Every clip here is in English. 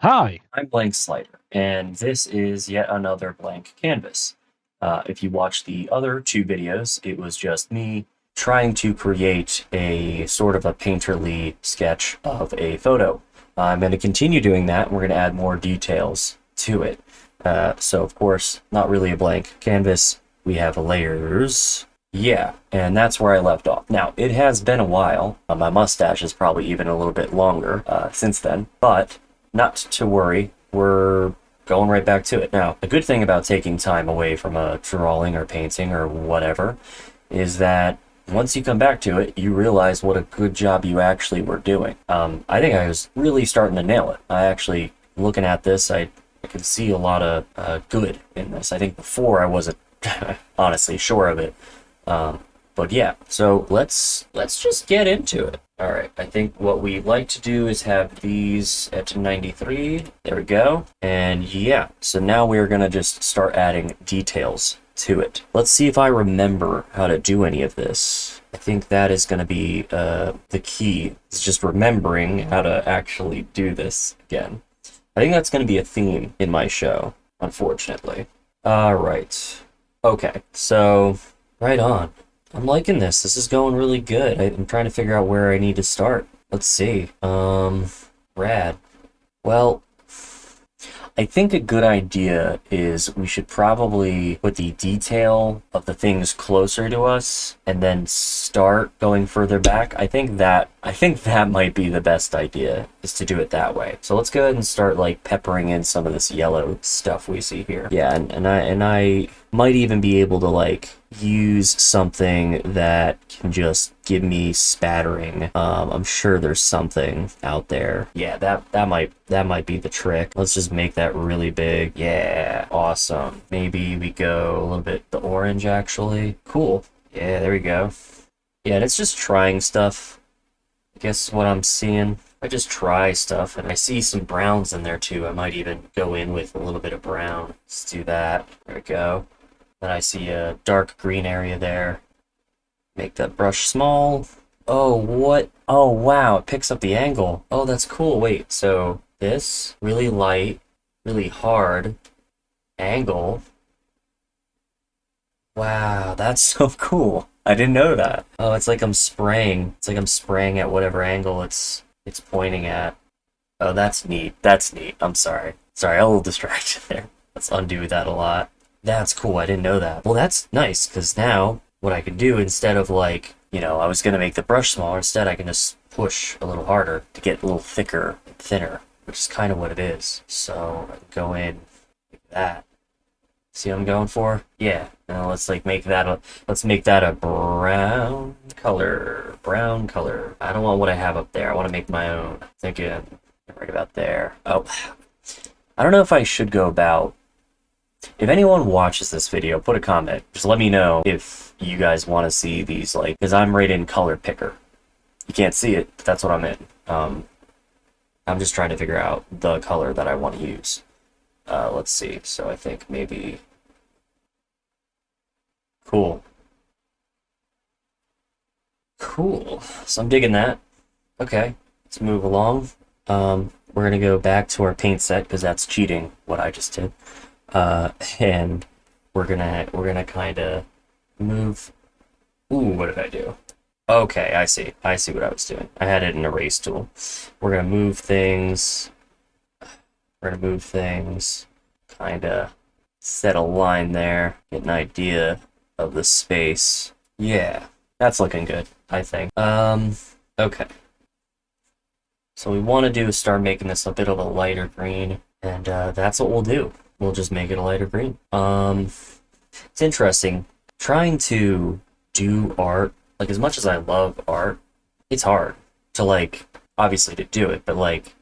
Hi. I'm Blank Slider, and this is yet another blank canvas. If you watch the other two videos, it was just me trying to create a sort of a painterly sketch of a photo. I'm going to continue doing that, and we're going to add more details to it. So, of course, not really a blank canvas. We have layers. Yeah, and that's where I left off. Now, it has been a while. My mustache is probably even a little bit longer since then, but not to worry, we're going right back to it. Now, the good thing about taking time away from a drawing or painting or whatever is that once you come back to it, you realize what a good job you actually were doing. I think I was really starting to nail it. Looking at this, I could see a lot of good in this. I think before I wasn't honestly sure of it. But yeah, so let's just get into it. All right, I think what we like to do is have these at 93. There we go. And yeah, so now we're gonna just start adding details to it. Let's see if I remember how to do any of this. I think that is gonna be the key. It's just remembering how to actually do this again. I think that's gonna be a theme in my show, unfortunately. All right. Okay, so right on. I'm liking this. This is going really good. I'm trying to figure out where I need to start. Let's see. Rad. Well, I think a good idea is we should probably put the detail of the things closer to us and then start going further back. I think that might be the best idea, is to do it that way. So let's go ahead and start like peppering in some of this yellow stuff we see here. Yeah, and I might even be able to like use something that can just give me spattering. I'm sure there's something out there. Yeah, that might be the trick. Let's just make that really big. Yeah, awesome. Maybe we go a little bit the orange actually. Cool. Yeah, there we go. Yeah, and it's just trying stuff. I guess what I'm seeing. I just try stuff, and I see some browns in there too. I might even go in with a little bit of brown. Let's do that. There we go. Then I see a dark green area there. Make that brush small. Oh, what? Oh, wow, it picks up the angle. Oh, that's cool. Wait, so this really light, really hard angle. Wow, that's so cool. I didn't know that. Oh, it's like I'm spraying. It's like I'm spraying at whatever angle it's pointing at. Oh, that's neat. That's neat. I'm sorry. Sorry, I'm a little distracted there. Let's undo that a lot. That's cool. I didn't know that. Well, that's nice, because now what I can do, instead of like, I was going to make the brush smaller, instead I can just push a little harder to get a little thicker and thinner, which is kind of what it is. So I can go in like that. See what I'm going for? Yeah. Now let's like make that a brown color. Brown color. I don't want what I have up there. I want to make my own. Thinking right about there. Oh, I don't know if I should go about. If anyone watches this video, put a comment. Just let me know if you guys want to see these, like, because I'm right in color picker. You can't see it, but that's what I'm in. I'm just trying to figure out the color that I want to use. Let's see. So I think maybe. Cool. Cool. So I'm digging that. Okay, let's move along. We're gonna go back to our paint set because that's cheating what I just did. And we're gonna kind of move. Ooh, what did I do? Okay, I see what I was doing. I had it in erase tool. We're gonna move things. Kind of set a line there. Get an idea of the space. Yeah, that's looking good, I think. Okay. So what we want to do is start making this a bit of a lighter green, and that's what we'll do. We'll just make it a lighter green. It's interesting. Trying to do art, like as much as I love art, it's hard to like, obviously to do it, but like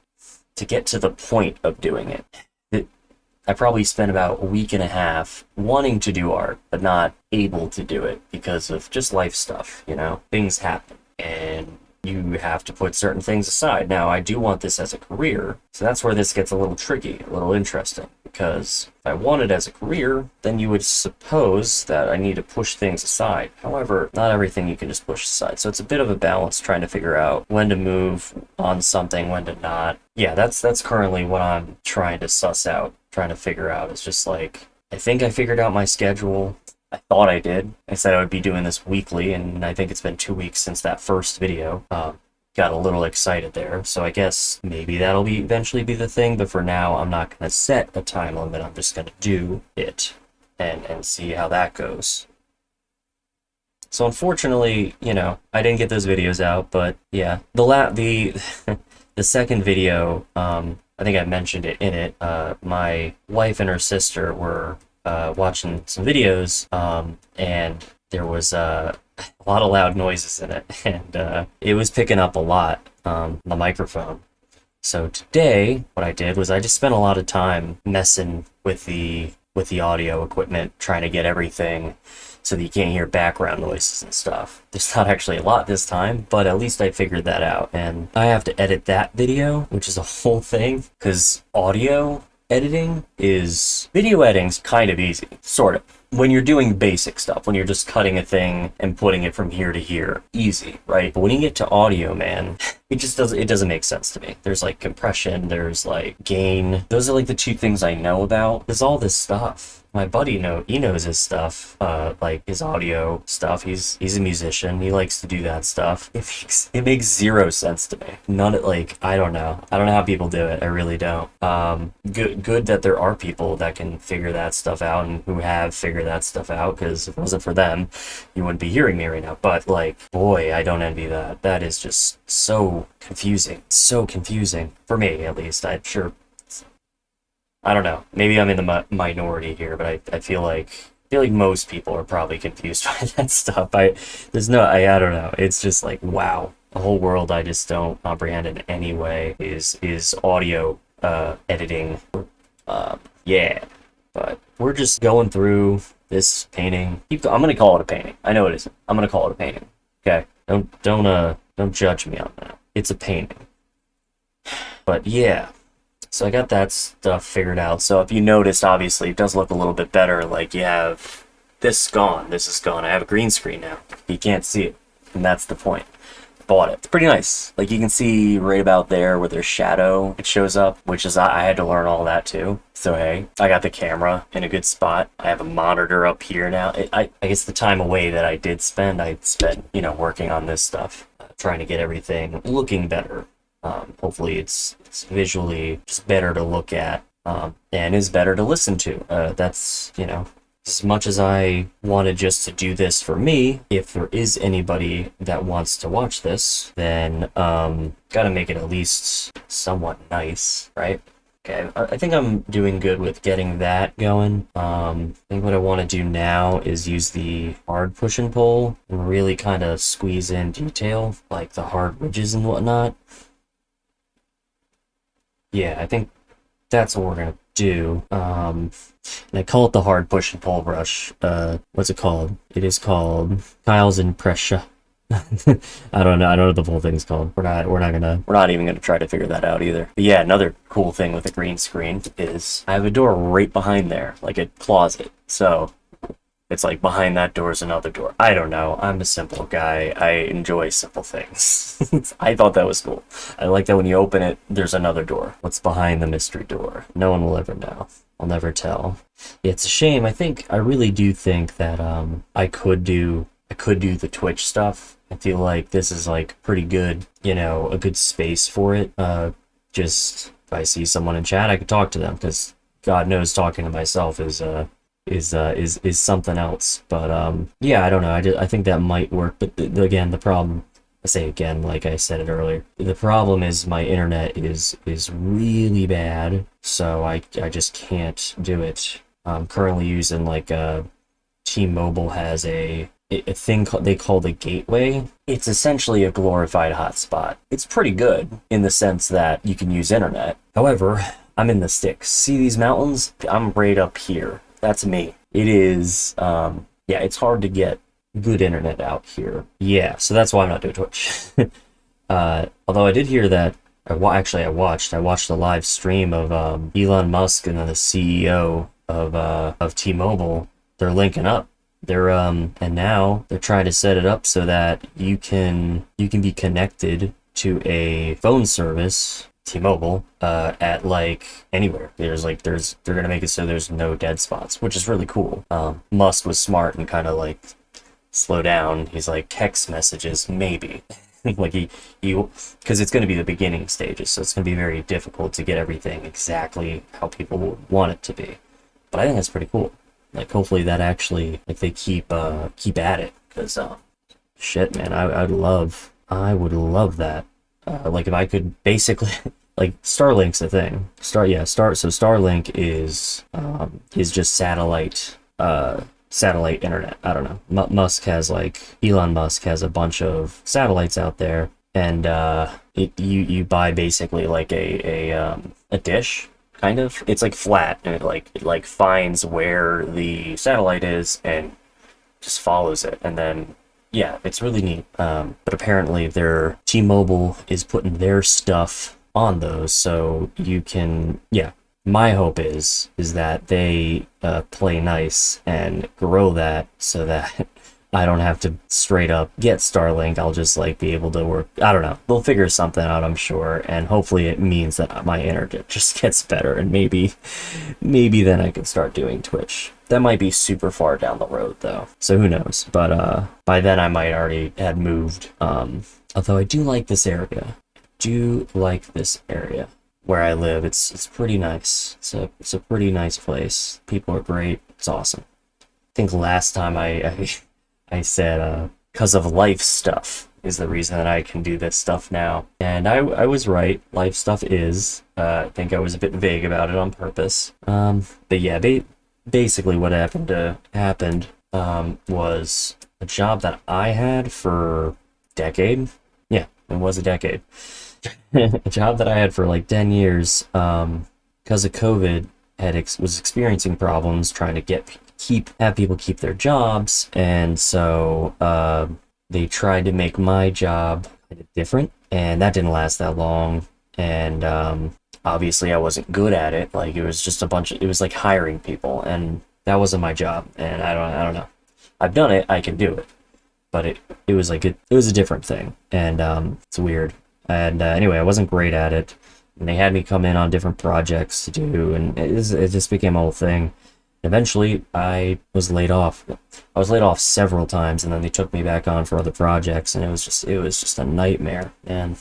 to get to the point of doing it. I probably spent about a week and a half wanting to do art, but not able to do it because of just life stuff, Things happen. And you have to put certain things aside. Now, I do want this as a career, so that's where this gets a little tricky, a little interesting, because if I want it as a career, then you would suppose that I need to push things aside. However, not everything you can just push aside, so it's a bit of a balance trying to figure out when to move on something, when to not. Yeah, that's currently what I'm trying to suss out, trying to figure out. It's just like, I think I figured out my schedule. I thought I did. I said I would be doing this weekly, and I think it's been 2 weeks since that first video. Got a little excited there, so I guess maybe that'll eventually be the thing, but for now, I'm not going to set a time limit. I'm just going to do it and see how that goes. So unfortunately, you know, I didn't get those videos out, but yeah. The second video, I think I mentioned it in it, my wife and her sister were watching some videos, and there was a lot of loud noises in it, and it was picking up a lot, the microphone. So today, what I did was I just spent a lot of time messing with the audio equipment, trying to get everything so that you can't hear background noises and stuff. There's not actually a lot this time, but at least I figured that out. And I have to edit that video, which is a whole thing, because video editing's kind of easy, sort of. When you're doing basic stuff, when you're just cutting a thing and putting it from here to here, easy, right? But when you get to audio, man, it doesn't make sense to me. There's like compression, there's like gain. Those are like the two things I know about. There's all this stuff. My buddy he knows his stuff, like his audio stuff. He's a musician. He likes to do that stuff. It makes zero sense to me. I don't know how people do it. I really don't. Good that there are people that can figure that stuff out and who have figured that stuff out, because if it wasn't for them, you wouldn't be hearing me right now. But like, boy, I don't envy that. That is just so confusing. So confusing for me, at least. I'm sure. I don't know. Maybe I'm in the minority here, but I feel like most people are probably confused by that stuff. I don't know. It's just like, wow, a whole world I just don't comprehend in any way is audio editing. Yeah, but we're just going through this painting. I'm gonna call it a painting. I know it isn't. I'm gonna call it a painting. Okay, don't judge me on that. It's a painting. But yeah. So I got that stuff figured out. So if you noticed, obviously, it does look a little bit better. Like, you have this gone. This is gone. I have a green screen now. You can't see it. And that's the point. Bought it. It's pretty nice. Like, you can see right about there where there's shadow, it shows up, which is, I had to learn all that too. So, hey, I got the camera in a good spot. I have a monitor up here now. I guess the time away that I spent, working on this stuff, trying to get everything looking better. Hopefully it's visually just better to look at, and is better to listen to. That's, as much as I wanted just to do this for me, if there is anybody that wants to watch this, then gotta make it at least somewhat nice, right? Okay, I think I'm doing good with getting that going. I think what I want to do now is use the hard push and pull and really kind of squeeze in detail, like the hard ridges and whatnot. Yeah, I think that's what we're gonna do. And I call it the hard push and pull brush. What's it called? It is called Kyle's Impression. I don't know what the full thing's called. We're not even gonna try to figure that out either. But yeah, another cool thing with the green screen is I have a door right behind there, like a closet. So it's like behind that door is another door. I don't know. I'm a simple guy. I enjoy simple things. I thought that was cool. I like that when you open it, there's another door. What's behind the mystery door? No one will ever know. I'll never tell. It's a shame. I really do think that I could do the Twitch stuff. I feel like this is like pretty good, a good space for it. Just if I see someone in chat, I could talk to them, because God knows talking to myself is something else. But yeah, I don't know. I think that might work. But again, the problem, I say again, like I said it earlier, the problem is my internet is really bad, so I just can't do it. I'm currently using like T-Mobile has a thing they call the gateway. It's essentially a glorified hotspot. It's pretty good in the sense that you can use internet. However, I'm in the sticks. See these mountains? I'm right up here. That's me. It is, it's hard to get good internet out here. Yeah, so that's why I'm not doing Twitch. Although I did hear that I watched a live stream of Elon Musk and then the CEO of T-Mobile. They're linking up. They're and now they're trying to set it up so that you can be connected to a phone service, T-Mobile, at like anywhere. They're gonna make it so there's no dead spots, which is really cool. Musk was smart and kind of like slow down. He's like, text messages maybe. Like he because it's going to be the beginning stages, so it's going to be very difficult to get everything exactly how people would want it to be. But I think that's pretty cool. Like hopefully that actually like they keep at it, because shit, man, I would love that. Like if I could basically like Starlink's a thing. So Starlink is just satellite internet. I don't know. Elon Musk has a bunch of satellites out there, and you buy basically like a dish, kind of. It's like flat, and it finds where the satellite is and just follows it, and then yeah, it's really neat. But apparently their T-Mobile is putting their stuff on those, so you can, yeah. My hope is that they play nice and grow that so that I don't have to straight up get Starlink. I'll just like be able to work. I don't know. They'll figure something out, I'm sure, and hopefully it means that my internet just gets better, and maybe then I can start doing Twitch. That might be super far down the road though, so who knows? But by then I might already had moved. Although I do like this area. Where I live, it's pretty nice. It's a pretty nice place. People are great. It's awesome. I think last time I said because of life stuff is the reason that I can do this stuff now, and I was right. Life stuff is. I think I was a bit vague about it on purpose. But yeah, basically what happened was a job that I had for a decade. Yeah, it was a decade. A job that I had for like 10 years, because of COVID, was experiencing problems trying to have people keep their jobs, and so they tried to make my job kind of different, and that didn't last that long. And obviously, I wasn't good at it. Like it was just it was like hiring people, and that wasn't my job. And I don't know. I've done it. I can do it, but it was like it was a different thing, and it's weird. And anyway, I wasn't great at it, and they had me come in on different projects to do, and it just became a whole thing. Eventually, I was laid off. I was laid off several times, and then they took me back on for other projects, and it was just a nightmare. And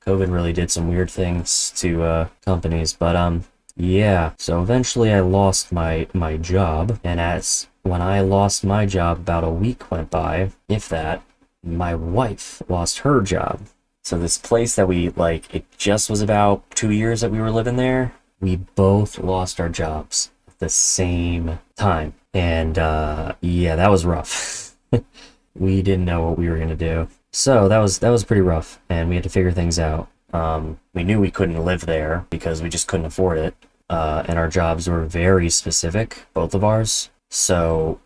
COVID really did some weird things to companies, but yeah. So eventually, I lost my job, and when I lost my job, about a week went by, if that. My wife lost her job. So this place that it just was about 2 years that we were living there. We both lost our jobs at the same time. And yeah, that was rough. We didn't know what we were gonna do. So that was pretty rough, and we had to figure things out. We knew we couldn't live there because we just couldn't afford it. And our jobs were very specific, both of ours. So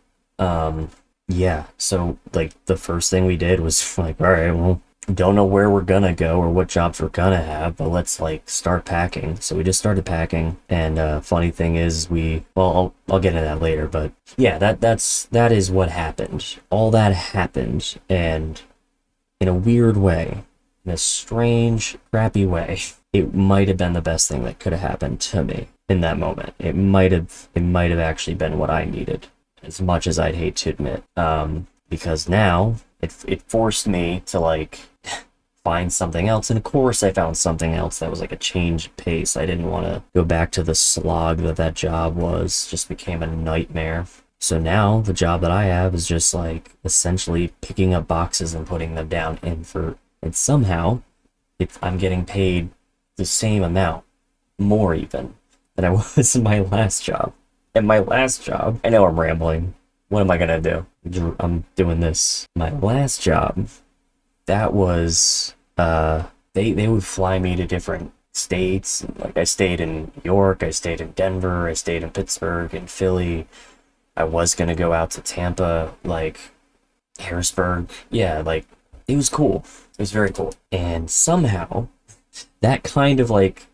yeah, so like the first thing we did was like, all right, well, don't know where we're gonna go or what jobs we're gonna have, but let's like start packing. So we just started packing, and funny thing is I'll get into that later, but yeah, that is what happened. All that happened, and in a weird way, in a strange, crappy way, it might have been the best thing that could have happened to me in that moment. It might have actually been what I needed, as much as I'd hate to admit, because now it forced me to like find something else, and of course I found something else that was like a change of pace. I didn't want to go back to the slog that job was. Just became a nightmare. So now the job that I have is just like essentially picking up boxes and putting them down, and somehow I'm getting paid the same amount, more even, than I was in my last job. And my last job, I know I'm rambling. What am I gonna do? I'm doing this. My last job, that was they would fly me to different states. Like I stayed in New York, I stayed in Denver, I stayed in Pittsburgh and Philly. I was gonna go out to Tampa, like Harrisburg. Yeah, like it was cool. It was very cool. And somehow, that kind of like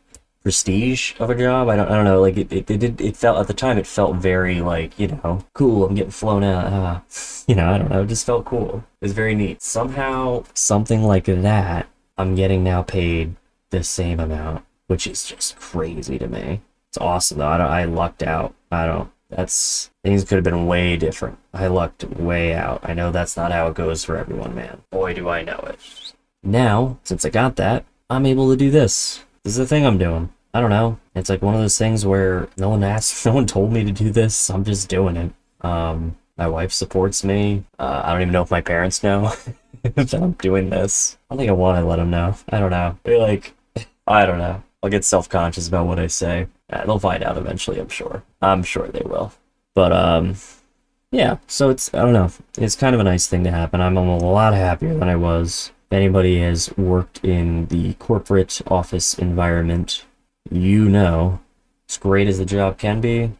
prestige of a job, I don't know, like it felt at the time, it felt very like, you know, cool, I'm getting flown out. You know, I don't know, it just felt cool. It was very neat. Somehow, something like that, I'm getting now paid the same amount, which is just crazy to me. It's awesome though. I lucked out. Things could have been way different. I lucked way out. I know that's not how it goes for everyone, man. Boy, do I know it. Now, since I got that, I'm able to do this. This is the thing I'm doing. I don't know. It's like one of those things where no one asked, no one told me to do this. I'm just doing it. My wife supports me. I don't even know if my parents know that I'm doing this. I don't think I want to let them know. I don't know. They're like, I don't know. I'll get self-conscious about what I say. They'll find out eventually, I'm sure. I'm sure they will. But, yeah, so I don't know. It's kind of a nice thing to happen. I'm a lot happier than I was. If anybody has worked in the corporate office environment, you know, as great as the job can be,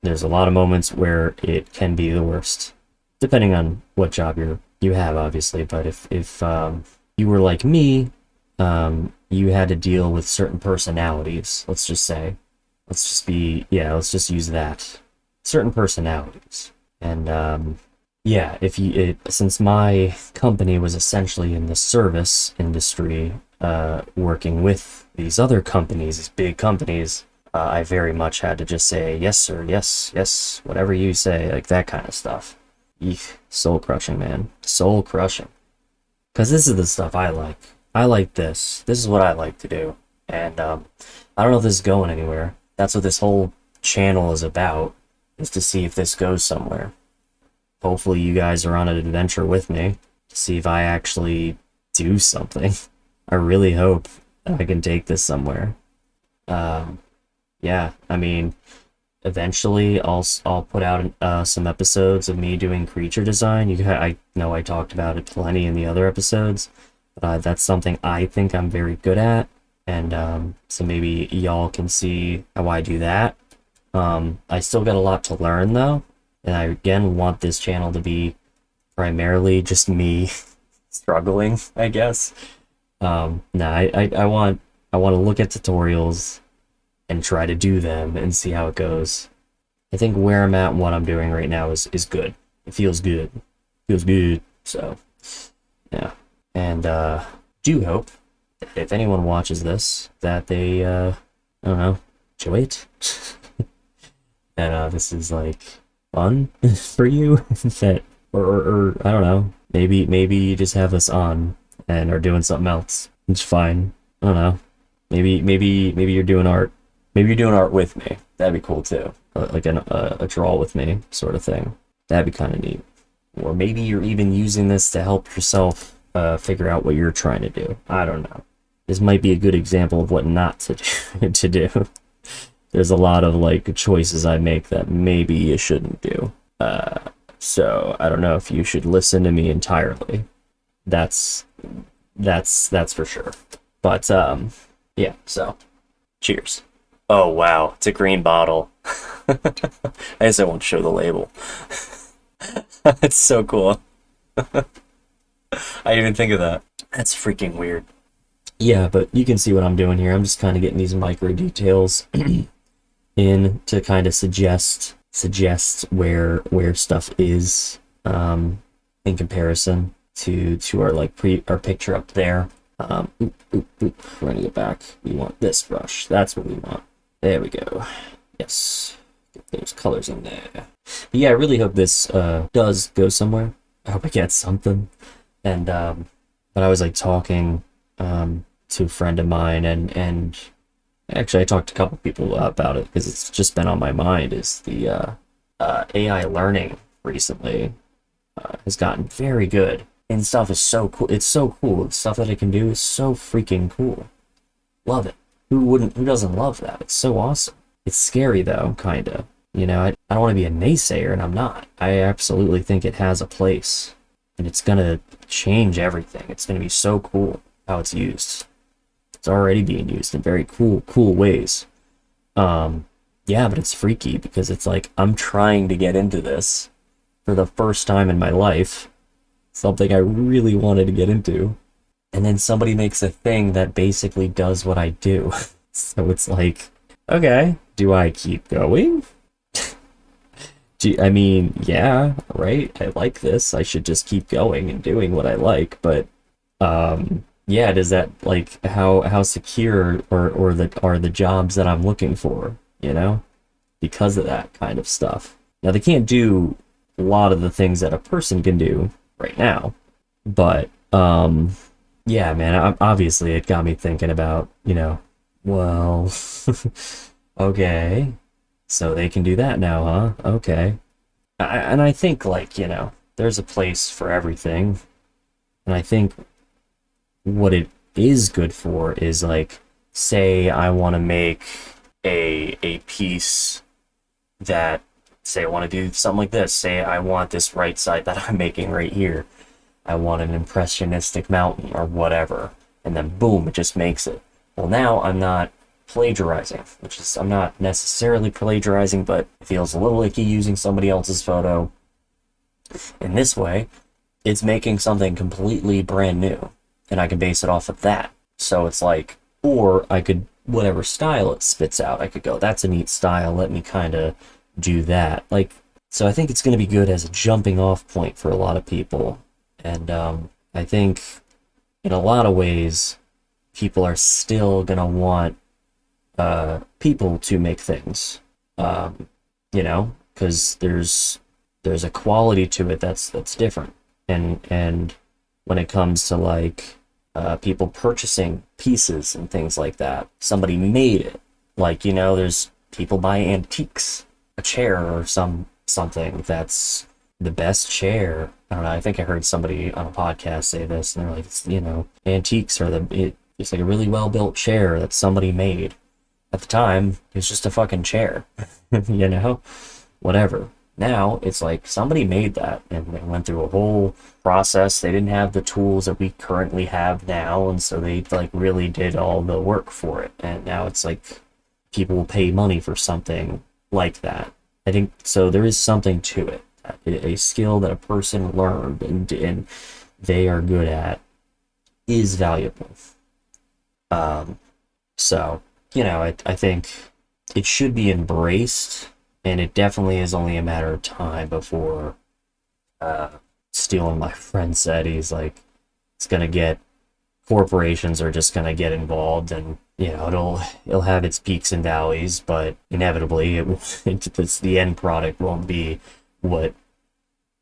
there's a lot of moments where it can be the worst. Depending on what job you have, obviously. But if you were like me, you had to deal with certain personalities, let's just say. Let's just use that. Certain personalities. And, yeah, since my company was essentially in the service industry, working with these other companies, these big companies, I very much had to just say, yes, sir, yes, yes, whatever you say, like that kind of stuff. Eek, soul crushing, man. Soul crushing. Because this is the stuff I like. I like this. This is what I like to do. And I don't know if this is going anywhere. That's what this whole channel is about, is to see if this goes somewhere. Hopefully you guys are on an adventure with me to see if I actually do something. I really hope that I can take this somewhere. Yeah, I mean, eventually I'll put out some episodes of me doing creature design. I know I talked about it plenty in the other episodes. That's something I think I'm very good at, and so maybe y'all can see how I do that. I still got a lot to learn though, and I again want this channel to be primarily just me struggling, I guess. I want to look at tutorials and try to do them and see how it goes. I think where I'm at and what I'm doing right now is good. It feels good. Feels good. So, yeah. And do hope that if anyone watches this, that they, I don't know, enjoy it. That this is like fun for you. That, or I don't know, maybe you just have us on and are doing something else. It's fine. I don't know. Maybe you're doing art. Maybe you're doing art with me. That'd be cool too. Like a draw with me sort of thing. That'd be kind of neat. Or maybe you're even using this to help yourself figure out what you're trying to do. I don't know. This might be a good example of what not to do. There's a lot of like choices I make that maybe you shouldn't do. So I don't know if you should listen to me entirely. That's for sure. But yeah, so cheers. Oh wow, it's a green bottle. I guess I won't show the label. It's so cool. I didn't even think of that. That's freaking weird. Yeah, but you can see what I'm doing here. I'm just kind of getting these micro details in to kind of suggest where stuff is in comparison to our our picture up there. We're gonna get back. We want this brush. That's what we want. There we go. Yes, get those colors in there. But yeah, I really hope this does go somewhere. I hope I get something. And but I was like talking to a friend of mine, and actually I talked to a couple people about it because it's just been on my mind. Is the AI learning recently has gotten very good, and stuff is so cool. It's so cool. The stuff that it can do is so freaking cool. Love it. Who doesn't love that? It's so awesome. It's scary though, kinda. You know, I don't want to be a naysayer, and I'm not. I absolutely think it has a place, and it's gonna change everything. It's gonna be so cool how it's used. It's already being used in very cool ways. Yeah, but it's freaky because it's like I'm trying to get into this for the first time in my life, something I really wanted to get into. And then somebody makes a thing that basically does what I do. So it's like, okay, do I keep going? I mean, yeah, right? I like this. I should just keep going and doing what I like, but yeah, does that like how secure or the are the jobs that I'm looking for, you know? Because of that kind of stuff. Now they can't do a lot of the things that a person can do right now, but yeah, man, obviously it got me thinking about, well, okay, so they can do that now, huh? Okay. And I think, like, there's a place for everything. And I think what it is good for is, like, say I want to make a piece that, say I want to do something like this. Say I want this right side that I'm making right here. I want an impressionistic mountain or whatever. And then boom, it just makes it. Well, now I'm not plagiarizing, I'm not necessarily plagiarizing, but it feels a little icky using somebody else's photo. In this way, it's making something completely brand new, and I can base it off of that. So it's like, or I could, whatever style it spits out, I could go, that's a neat style, let me kind of do that. Like, so I think it's going to be good as a jumping off point for a lot of people. And I think in a lot of ways, people are still going to want people to make things, because there's a quality to it that's different, and when it comes to like people purchasing pieces and things like that, somebody made it. Like, there's people buy antiques, a chair or something that's the best chair. I don't know. I think I heard somebody on a podcast say this, and they're like, antiques are it's like a really well built chair that somebody made. At the time, it's just a fucking chair, whatever. Now, it's like somebody made that, and they went through a whole process. They didn't have the tools that we currently have now, and so they, like, really did all the work for it. And now it's like people will pay money for something like that. I think, so there is something to it. A skill that a person learned and they are good at is valuable. So, I think it should be embraced, and it definitely is only a matter of time before, stealing my friend said, he's like, it's gonna get, corporations are just gonna get involved, and, it'll have its peaks and valleys, but inevitably the end product won't be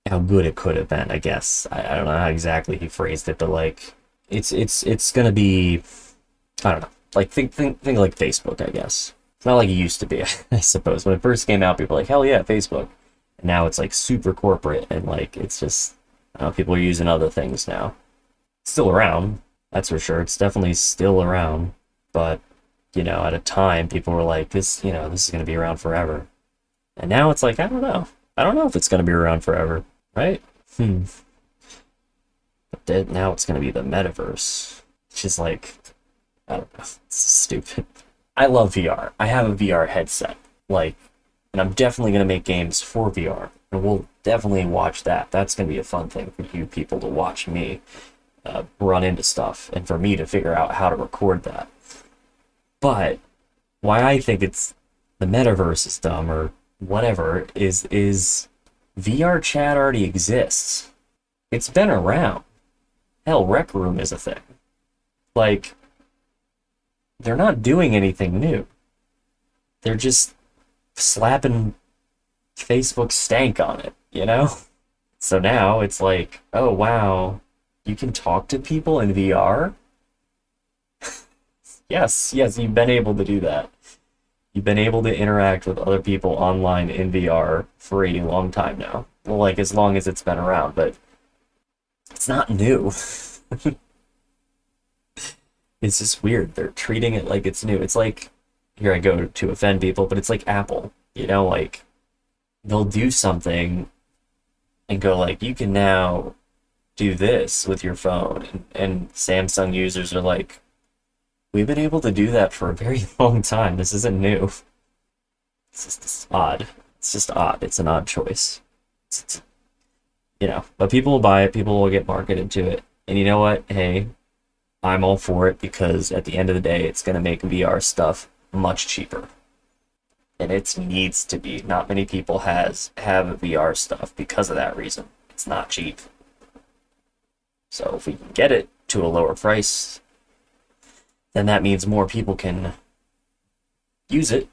how good it could have been, I guess. I don't know how exactly he phrased it, but like, it's gonna be, I don't know. Like, think like Facebook, I guess. It's not like it used to be, I suppose. When it first came out, people were like, hell yeah, Facebook. And now it's like super corporate, and like, it's just, I don't know, people are using other things now. It's still around, that's for sure. It's definitely still around. But, at a time, people were like, this is going to be around forever. And now it's like, I don't know. I don't know if it's going to be around forever, right? But now it's going to be the metaverse, which is like, I don't know. It's stupid. I love VR. I have a VR headset. Like, and I'm definitely going to make games for VR. And we'll definitely watch that. That's going to be a fun thing for you people to watch me run into stuff. And for me to figure out how to record that. But why I think it's the metaverse is dumb or whatever is VR chat already exists. It's been around. Hell, Rec Room is a thing. Like, they're not doing anything new. They're just slapping Facebook stank on it, So now it's like, oh wow, you can talk to people in VR? Yes, you've been able to do that. You've been able to interact with other people online in VR for a long time now. Well, like, as long as it's been around, but it's not new. It's just weird. They're treating it like it's new. It's like, here I go to offend people, but it's like Apple, like, they'll do something and go like, you can now do this with your phone. And Samsung users are like, we've been able to do that for a very long time. This isn't new. It's just odd. It's just odd. It's an odd choice. you know, but people will buy it, people will get marketed to it. And you know what? Hey, I'm all for it because at the end of the day, it's going to make VR stuff much cheaper. And it needs to be. Not many people have VR stuff because of that reason. It's not cheap. So if we can get it to a lower price, then that means more people can use it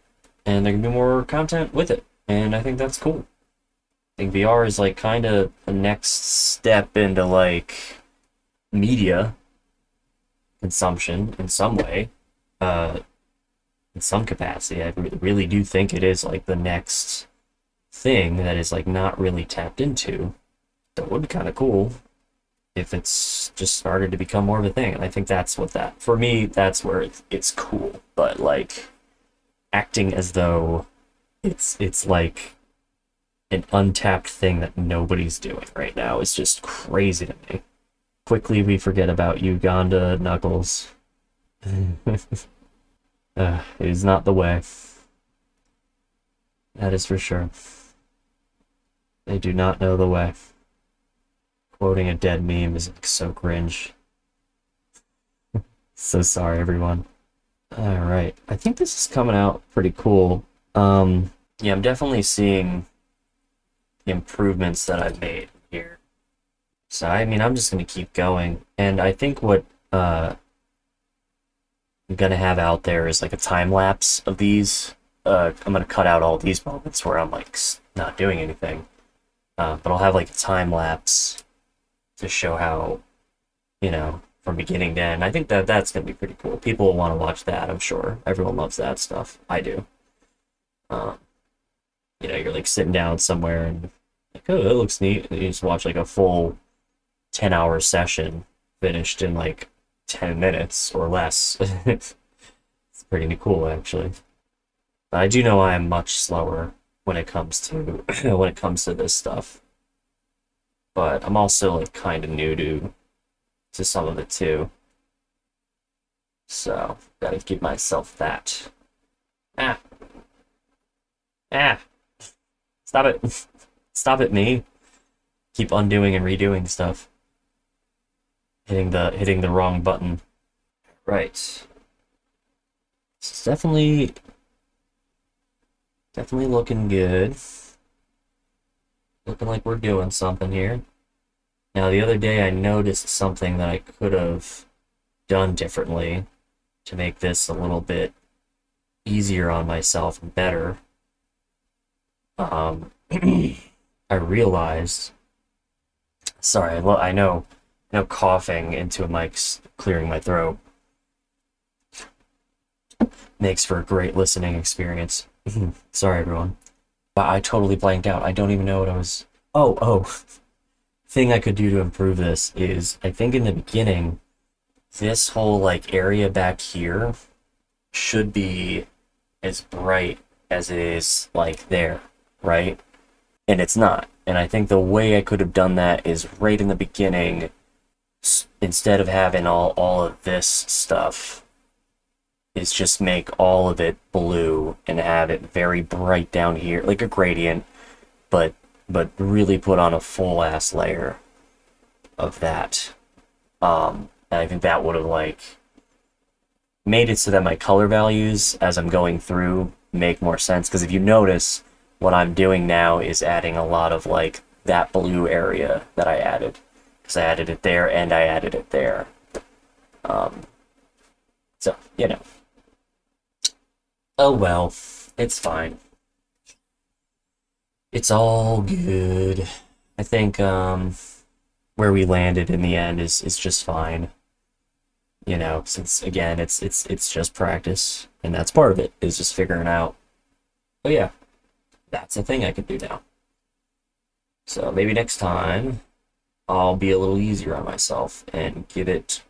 and there can be more content with it. And I think that's cool. I think VR is like kind of the next step into like media consumption in some way, in some capacity. I really do think it is like the next thing that is like not really tapped into. So it would be kind of cool if it's just started to become more of a thing. And I think that's what that, for me, that's where it's cool. But like acting as though it's like an untapped thing that nobody's doing right now is just crazy to me. Quickly we forget about Uganda, Knuckles. It is not the way. That is for sure. They do not know the way. Quoting a dead meme is like so cringe. So sorry, everyone. Alright, I think this is coming out pretty cool. Yeah, I'm definitely seeing the improvements that I've made here. So, I mean, I'm just going to keep going. And I think what I'm going to have out there is like a time lapse of these. I'm going to cut out all these moments where I'm like not doing anything. But I'll have like a time lapse to show how, you know, from beginning to end. I think that that's going to be pretty cool. People will want to watch that, I'm sure. Everyone loves that stuff. I do. You know, you're like sitting down somewhere and like, oh, that looks neat. And you just watch like a full 10-hour session finished in like 10 minutes or less. It's pretty cool, actually. But I do know I am much slower when it comes to when it comes to this stuff. But I'm also like kind of new to some of it too. So gotta give myself that. Ah. Stop it. Stop it, me. Keep undoing and redoing stuff. Hitting the wrong button. Right. It's definitely looking good. Looking like we're doing something here. Now, the other day I noticed something that I could have done differently to make this a little bit easier on myself and better. I realized, sorry, I know coughing into a mic's clearing my throat makes for a great listening experience. Sorry, everyone. But I totally blanked out. I don't even know what I was... Oh. Thing I could do to improve this is, I think in the beginning, this whole like area back here should be as bright as it is like there, right? And it's not. And I think the way I could have done that is right in the beginning, instead of having all of this stuff, is just make all of it blue and have it very bright down here, like a gradient, but really put on a full ass layer of that. And I think that would have like made it so that my color values as I'm going through make more sense. Because if you notice, what I'm doing now is adding a lot of like that blue area that I added, because I added it there and I added it there. So, you know. Oh well, it's fine. It's all good. I think where we landed in the end is just fine. You know, since again it's just practice, and that's part of it, is just figuring out. Oh yeah, that's a thing I can do now. So maybe next time I'll be a little easier on myself and give it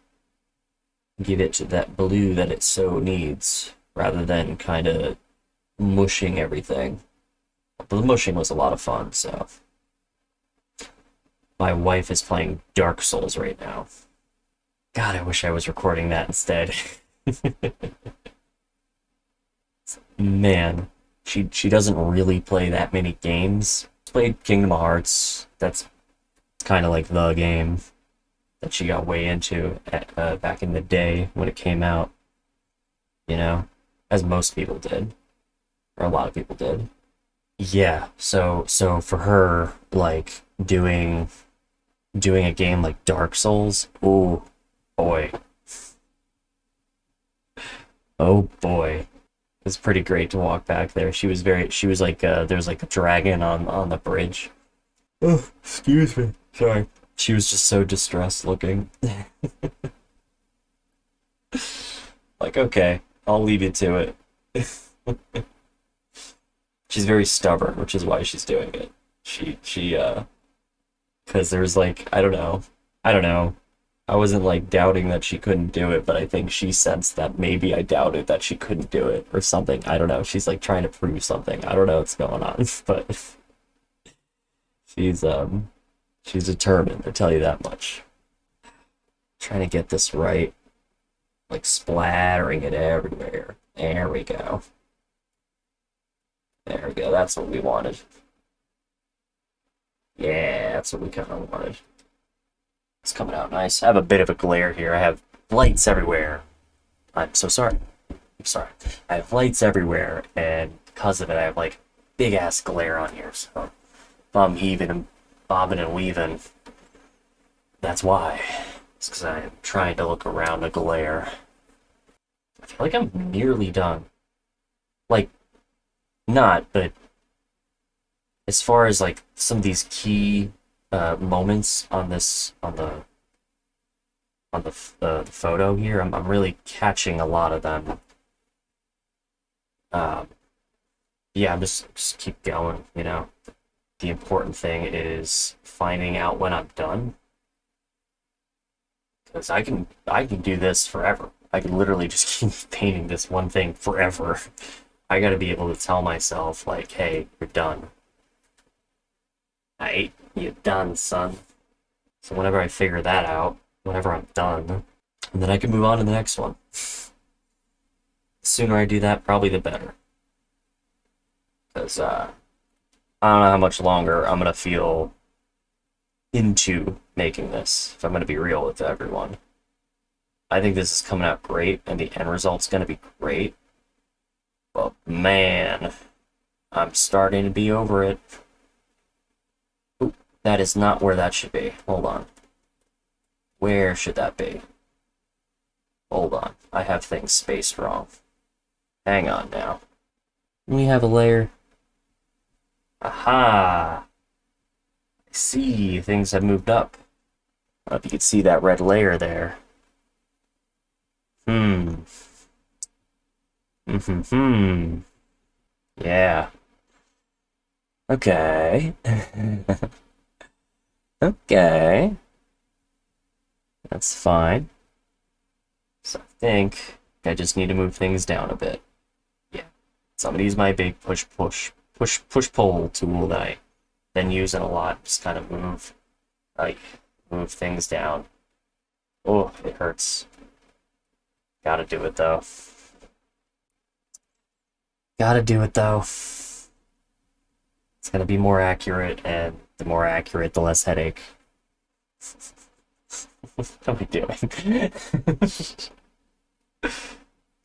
that blue that it so needs, rather than kind of mushing everything. But the mushing was a lot of fun, so. My wife is playing Dark Souls right now. God, I wish I was recording that instead. Man, she doesn't really play that many games. She's played Kingdom Hearts. That's It's kind of like the game that she got way into back in the day when it came out, you know, as most people did, or a lot of people did. Yeah, so for her, like doing a game like Dark Souls, oh boy, oh boy, it's pretty great to walk back there. She was like, there's like a dragon on the bridge. Oh, excuse me. Sorry. She was just so distressed looking. Like, okay, I'll leave you to it. She's very stubborn, which is why she's doing it. Because there's like, I don't know. I wasn't like doubting that she couldn't do it, but I think she sensed that maybe I doubted that she couldn't do it or something. I don't know. She's like trying to prove something. I don't know what's going on, but she's she's determined, I tell you that much. Trying to get this right, like splattering it everywhere. There we go. There we go. That's what we wanted. Yeah, that's what we kind of wanted. It's coming out nice. I have a bit of a glare here. I have lights everywhere. I'm so sorry. I'm sorry. I have lights everywhere, and because of it, I have like big ass glare on here. So if I'm heaving and bobbing and weaving, that's why. It's because I am trying to look around a glare. I feel like I'm nearly done. Like, not, but as far as like some of these key moments on this the photo here, I'm really catching a lot of them. Um, yeah, I'm just keep going. You know, the important thing is finding out when I'm done, because I can do this forever. I can literally just keep painting this one thing forever. I got to be able to tell myself like, hey, you're done. Hey, you're done, son. So whenever I figure that out, whenever I'm done, and then I can move on to the next one. The sooner I do that, probably the better. Because I don't know how much longer I'm going to feel into making this, if I'm going to be real with everyone. I think this is coming out great, and the end result's going to be great. But man, I'm starting to be over it. Ooh, that is not where that should be. Hold on. Where should that be? Hold on. I have things spaced wrong. Hang on now. We have a layer. Aha! I see. Things have moved up. I don't know if you can see that red layer there. Yeah. Okay. Okay. That's fine. So I think I just need to move things down a bit. Yeah. So I'm gonna use my big push pull tool that I then use it a lot. Just kind of move things down. Oh, it hurts. Gotta do it though. Gotta do it though. It's gonna be more accurate, and the more accurate, the less headache. What am I doing?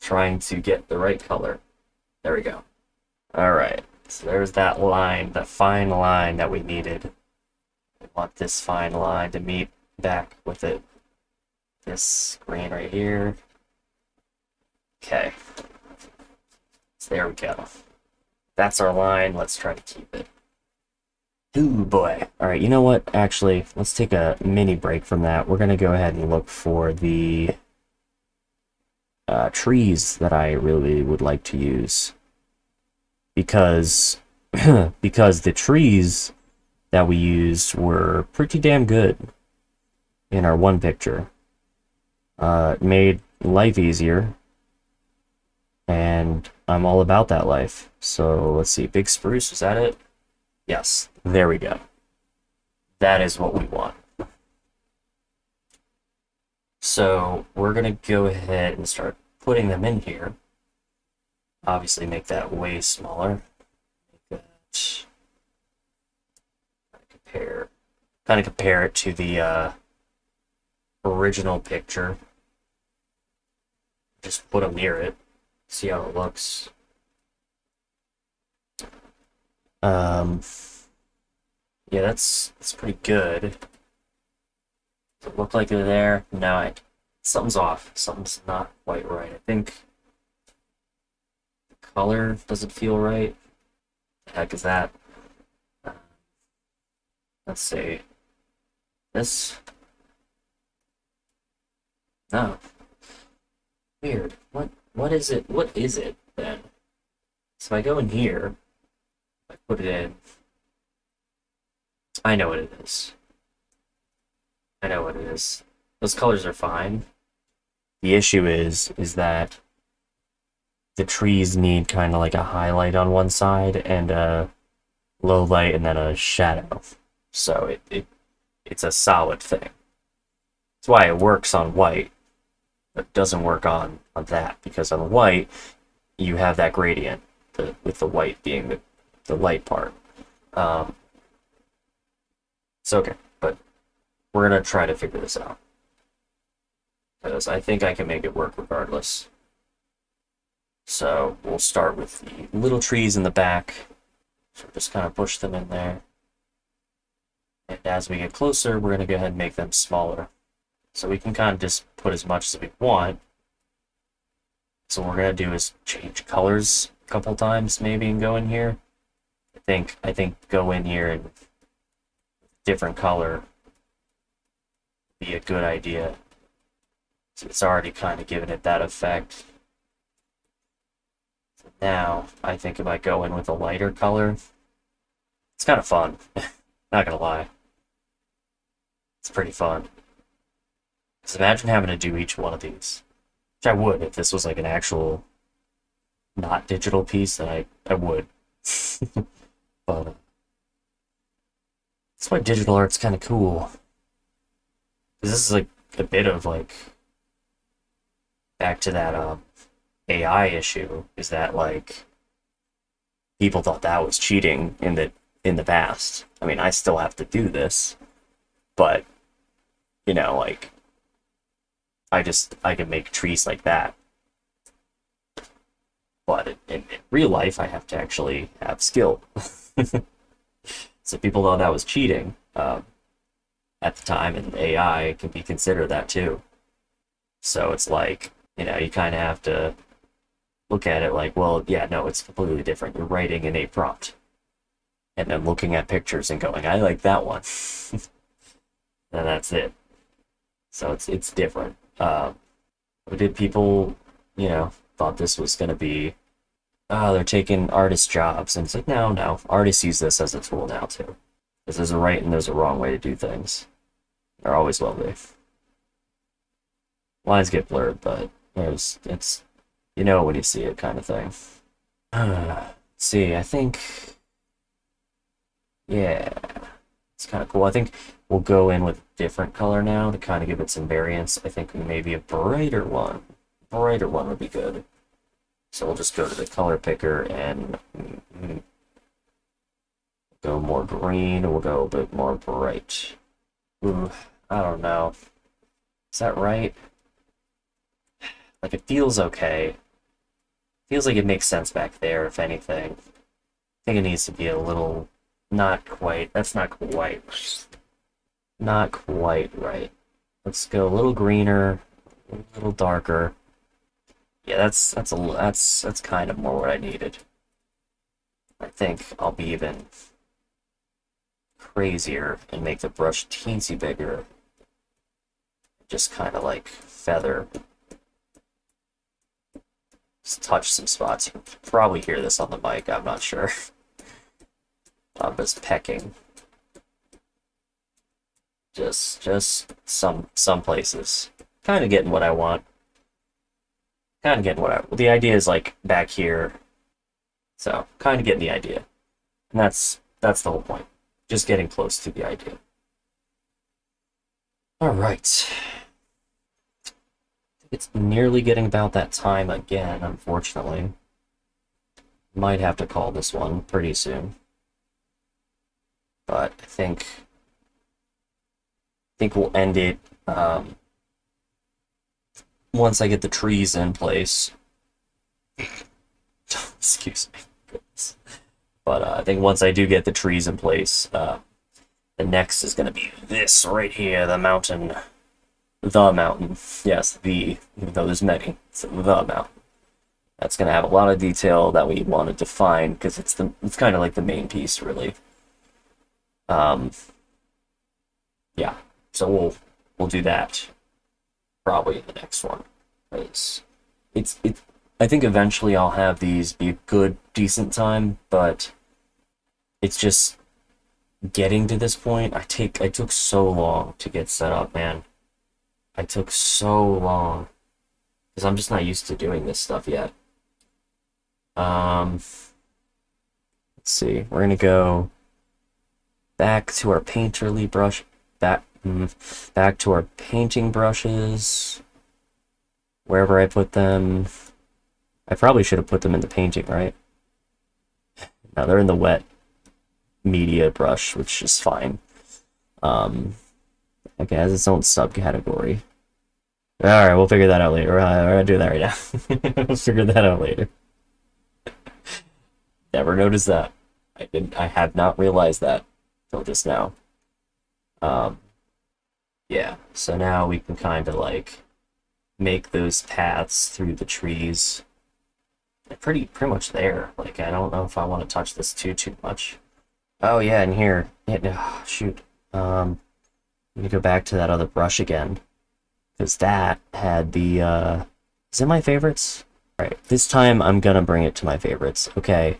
Trying to get the right color. There we go. Alright, so there's that line, that fine line that we needed. We want this fine line to meet back with it. This green right here. Okay. So there we go. That's our line. Let's try to keep it. Ooh, boy. Alright, you know what? Actually, let's take a mini break from that. We're going to go ahead and look for the trees that I really would like to use. Because, because the trees that we used were pretty damn good in our one picture. It made life easier. And I'm all about that life. So let's see, big spruce, was that it? Yes, there we go. That is what we want. So we're gonna go ahead and start putting them in here. Obviously make that way smaller. Make that, compare kind of compare it to the original picture. Just put them near it, see how it looks. Um, yeah, that's pretty good. Does it look like they're there? No, something's off. Something's not quite right. I think the color doesn't feel right. The heck is that? Uh, let's see. This? No. Weird. What is it? What is it then? So I go in here, I put it in. I know what it is. I know what it is. Those colors are fine. The issue is that the trees need kind of like a highlight on one side and a low light and then a shadow. So it's a solid thing. That's why it works on white, but it doesn't work on that, because on white you have that gradient, with the white being the light part. Um, it's okay, but we're gonna try to figure this out because I think I can make it work regardless. So we'll start with the little trees in the back. So just kind of push them in there. And as we get closer, we're going to go ahead and make them smaller. So we can kind of just put as much as we want. So what we're going to do is change colors a couple times maybe and go in here. I think go in here and different color would be a good idea. So it's already kind of given it that effect. So now, I think if I go in with a lighter color, it's kind of fun. Not gonna lie. It's pretty fun. Because imagine having to do each one of these. Which I would if this was like an actual not digital piece, then I would. But that's why digital art's kind of cool. Because this is like a bit of like back to that AI issue, is that like people thought that was cheating in the past. I mean, I still have to do this, but like I can make trees like that. But in real life, I have to actually have skill. So people thought that was cheating at the time, and AI can be considered that too. So it's like, you kind of have to look at it like, well, yeah, no, it's completely different. You're writing in a prompt, and then looking at pictures and going, I like that one. And that's it. So it's different. But did people, thought this was going to be, oh, they're taking artist jobs. And it's like, no. Artists use this as a tool now, too. Because there's a right and there's a wrong way to do things. There always will be. Lines get blurred, but it's when you see it kind of thing. Let's see, I think, yeah, it's kind of cool. I think we'll go in with a different color now to kind of give it some variance. I think maybe a brighter one. Brighter one would be good. So we'll just go to the color picker and go more green. We'll go a bit more bright. Ooh, I don't know. Is that right? Like, it feels okay. Feels like it makes sense back there, if anything. I think it needs to be a little... Not quite. That's not quite... Not quite right. Let's go a little greener, a little darker. Yeah, that's kind of more what I needed. I think I'll be even crazier and make the brush teensy bigger. Just kind of like feather. Just touch some spots. You can probably hear this on the mic, I'm not sure. I'm just pecking. Just some places. Kind of getting what I want. The idea is like back here. So, kind of getting the idea. And that's the whole point. Just getting close to the idea. Alright. It's nearly getting about that time again, unfortunately. Might have to call this one pretty soon. But I think think we'll end it once I get the trees in place. Excuse me. Goodness. But I think once I do get the trees in place, the next is going to be this right here, the mountain. The mountain. Yes, the, even though there's many, it's the mountain. That's going to have a lot of detail that we want to define, because it's kind of like the main piece, really. Yeah, so we'll do that probably in the next one. It's I think eventually I'll have these be a good, decent time, but it's just getting to this point. I took so long to get set up, man. I took so long because I'm just not used to doing this stuff yet. Let's see. We're gonna go back to our painterly brush. Back to our painting brushes. Wherever I put them. I probably should have put them in the painting, right? No, they're in the wet media brush, which is fine. It has its own subcategory. Alright, we'll figure that out later. We're gonna do that right now. We'll figure that out later. Never noticed that. I have not realized that till just now. Yeah, so now we can kind of like make those paths through the trees. They're pretty much there. Like, I don't know if I want to touch this too much. Oh yeah, and here. Yeah, no, shoot. Let me go back to that other brush again. Because that had the, is it my favorites? Alright, this time I'm gonna bring it to my favorites. Okay.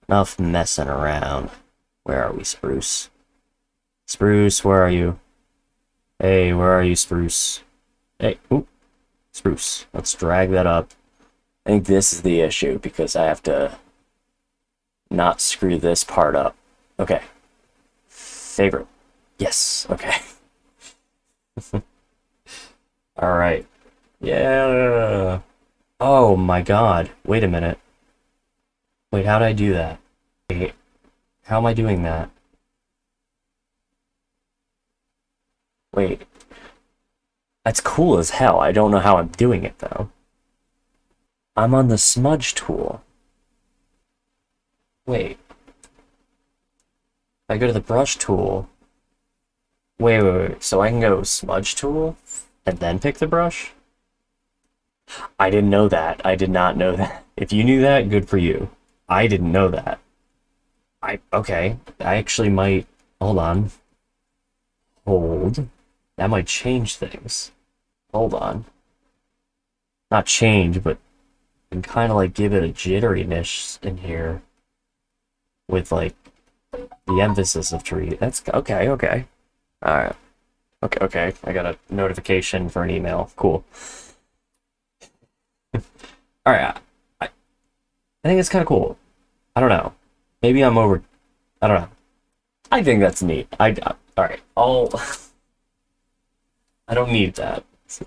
Enough messing around. Where are we, Spruce? Spruce, where are you? Hey, where are you, Spruce? Hey, oop. Spruce. Let's drag that up. I think this is the issue, because I have to not screw this part up. Okay. Favorite. Yes, okay. Alright. Yeah. Oh my god. Wait a minute. Wait, how did I do that? Wait, how am I doing that? Wait. That's cool as hell. I don't know how I'm doing it, though. I'm on the smudge tool. Wait. If I go to the brush tool... Wait. So I can go smudge tool and then pick the brush? I didn't know that. I did not know that. If you knew that, good for you. I didn't know that. Okay. I actually might... Hold on. Hold. That might change things. Hold on. Not change, but and kind of like give it a jitteriness in here with like the emphasis of tree. That's okay. All right. Okay. I got a notification for an email. Cool. All right. I think it's kind of cool. I don't know. Maybe I'm over. I don't know. I think that's neat. All right. I don't need that. I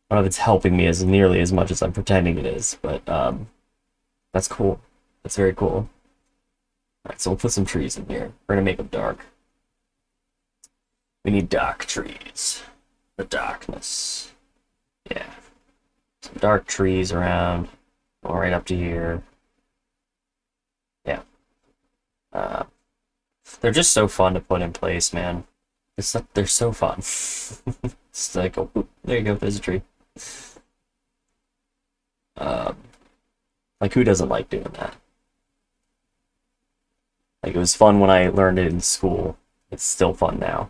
don't know if it's helping me as nearly as much as I'm pretending it is, but that's cool. That's very cool. Alright, so we'll put some trees in here. We're gonna make them dark. We need dark trees. The darkness. Yeah. Some dark trees around. All right up to here. Yeah. They're just so fun to put in place, man. They're so fun. It's like, oh, there you go, there's a tree. Like, who doesn't like doing that? Like, it was fun when I learned it in school. It's still fun now.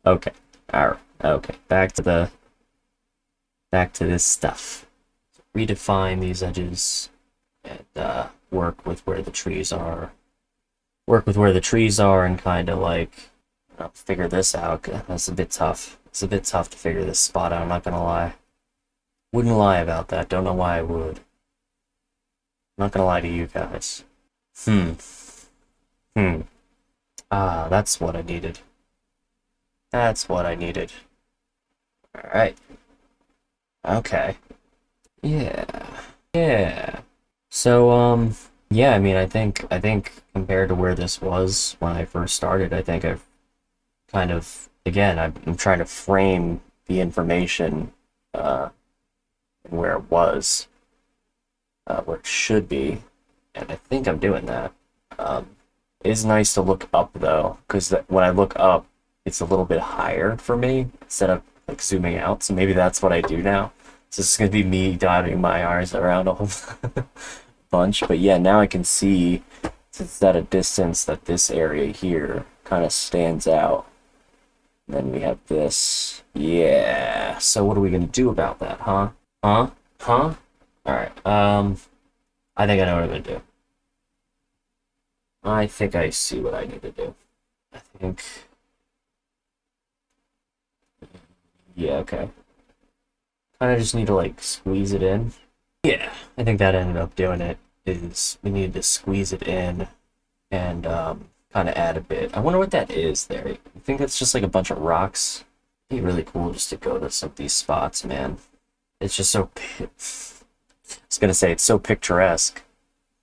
Okay. Alright. Okay. Back to this stuff. Redefine these edges and work with where the trees are. Work with where the trees are and kind of like figure this out. That's a bit tough. It's a bit tough to figure this spot out, I'm not gonna lie. Wouldn't lie about that. Don't know why I would. I'm not gonna lie to you guys. Ah, that's what I needed. That's what I needed. Alright. Okay. Yeah. So, Yeah, I mean, I think compared to where this was when I first started, I think I've kind of again I'm trying to frame the information uh, where it was, where it should be, and I think I'm doing that. Um, it is nice to look up though, because when I look up, it's a little bit higher for me instead of like zooming out. So maybe that's what I do now. So it's gonna be me dotting my R's around a whole bunch. But yeah, now I can see since it's at a distance that this area here kind of stands out. And then we have this. Yeah. So what are we gonna do about that, huh? Huh? Huh? All right. I think I know what I'm gonna do. I think I see what I need to do. I think. Yeah. Okay. Kind of just need to like squeeze it in. Yeah. I think that ended up doing it. Is we needed to squeeze it in and kind of add a bit. I wonder what that is there. I think that's just like a bunch of rocks. It'd be really cool just to go to some of these spots, man. It's just so. I was gonna say it's so picturesque.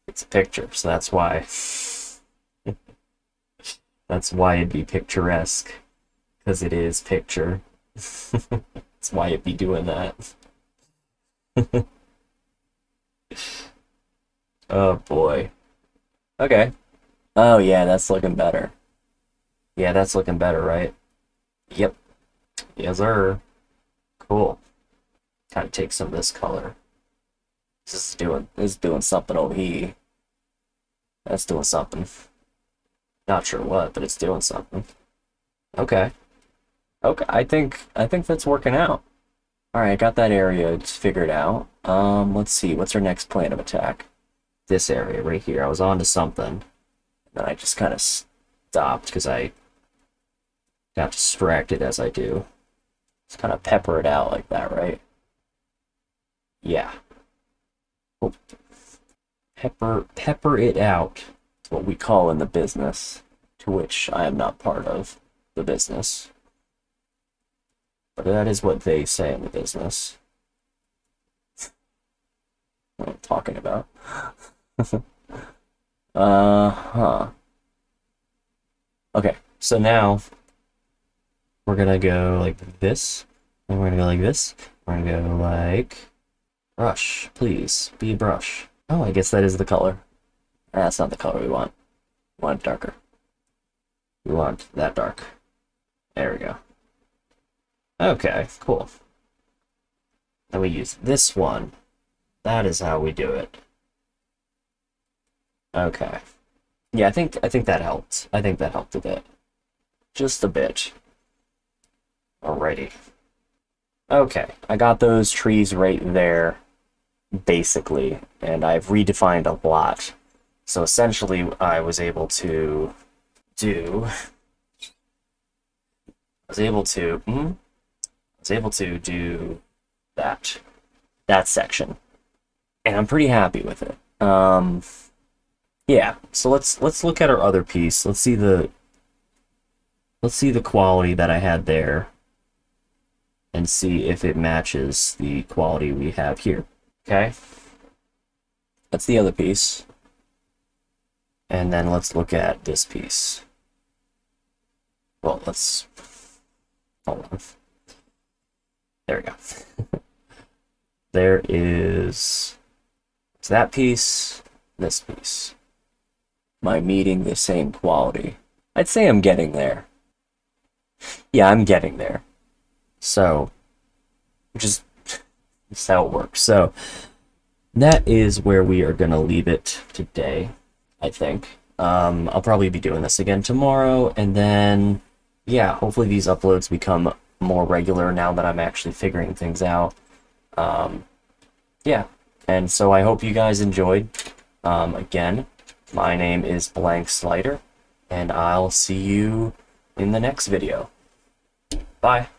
It's a picture, so that's why. That's why it'd be picturesque, because it is picture. That's why it'd be doing that. Oh boy. Okay. Oh yeah, that's looking better. Yeah, that's looking better, right? Yep. Yes, sir. Cool. Kind of take some of this color. This is doing something over here. That's doing something. Not sure what, but it's doing something. Okay. Okay, I think that's working out. All right, I got that area just figured out. Let's see. What's our next plan of attack? This area right here. I was on to something. Then I just kind of stopped because I got distracted as I do. Just kind of pepper it out like that, right? Yeah. Oh, pepper it out. It's what we call in the business, to which I am not part of the business. But that is what they say in the business. What I'm talking about. Uh-huh. Okay, so now we're gonna go like this, and we're gonna go like this. We're gonna go like brush, please, be a brush. Oh, I guess that is the color. That's not the color we want. We want it darker. We want that dark. There we go. Okay, cool. Then we use this one. That is how we do it. Okay. Yeah, I think that helped. I think that helped a bit. Just a bit. Alrighty. Okay, I got those trees right there, basically, and I've redefined a lot. So essentially, I was able to do. I was able to. I was able to do that section, and I'm pretty happy with it. Yeah. So let's look at our other piece. Let's see the quality that I had there, and see if it matches the quality we have here. Okay. That's the other piece. And then let's look at this piece. Well, let's hold on. There we go. There is that piece, this piece. Am I meeting the same quality? I'd say I'm getting there. Yeah, I'm getting there. So, which is just how it works. So, that is where we are going to leave it today, I think. I'll probably be doing this again tomorrow, and then, yeah, hopefully these uploads become more regular now that I'm actually figuring things out. Yeah, and so I hope you guys enjoyed. Again, my name is Blank Slider, and I'll see you in the next video. Bye.